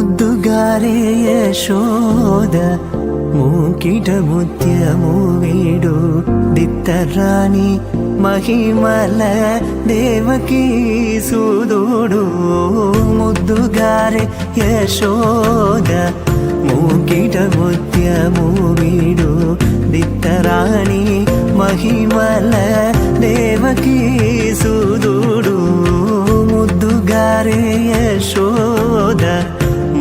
ಮುದ್ದುಗಾರೆ ಯಶೋದ ಮೂಕಿಟ ಮುತ್ಯಮು ವೀಡು ದಿತ್ತರಾಣಿ ಮಹಿಮಲ ದೇವಕಿ ಸುದೋಡು ಮುದ್ದುಗಾರೆ ಯಶೋದ ಮೂಕಿಟ ಮುತ್ಯಮು ವೀಡು ದಿತ್ತರಾಣಿ ಮಹಿಮಲ ದೇವಕಿ ಸುದೋಡು ಮುದ್ದುಗಾರೆ ಯಶೋದ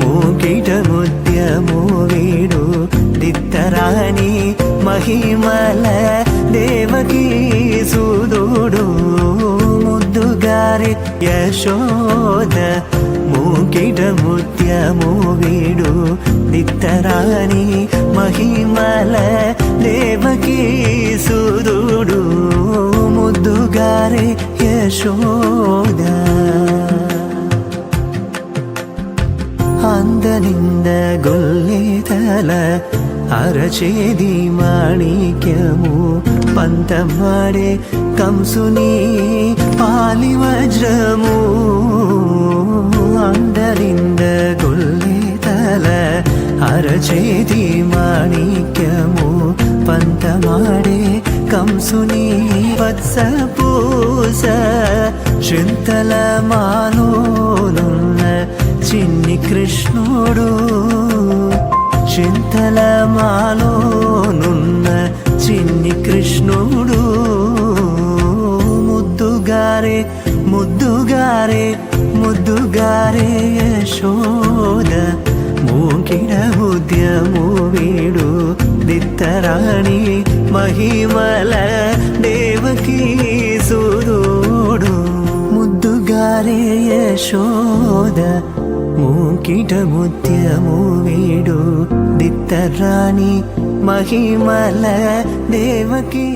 ಮೂಕಿಟ ಮುತ್ಯಮು ವೀಡು ದಿತ್ತರಾಣಿ ಮಹಿಮಲ ದೇವಕಿ ಸುದೋಡು ಮುದ್ದುಗಾರೆ ಯಶೋದ ಮೂಕಿಟ ಮುತ್ಯಮು ವೀಡು ದಿತ್ತರಾಣಿ ಮಹಿಮಲ ದೇವಕಿ ಸುದೋಡು ಮುದ್ದುಗಾರೆ ಯಶೋದ అందనింద గొల్లేతల అరచేది మాణిక్యము పంతమాడే కంసుని పాలి వజ్రము అందనింద గొల్లేతల అరచేది మాణిక్యము పంతమాడే కంసుని వత్స పూస చింతల మాలోనున్న చిన్ని కృష్ణుడు చింతల మాలోనున్న చిన్ని కృష్ణుడు ముద్దుగారే ముద్దుగారే ముద్దుగారే యశోద మూకిడ ముద్యము వీడు దిత్తరాణి మహిమల దేవకీ సుదోడు ముద్దుగారే యశోద మూకిట ముత్యము వీడు దిత్తరాణి మహిమల దేవకీ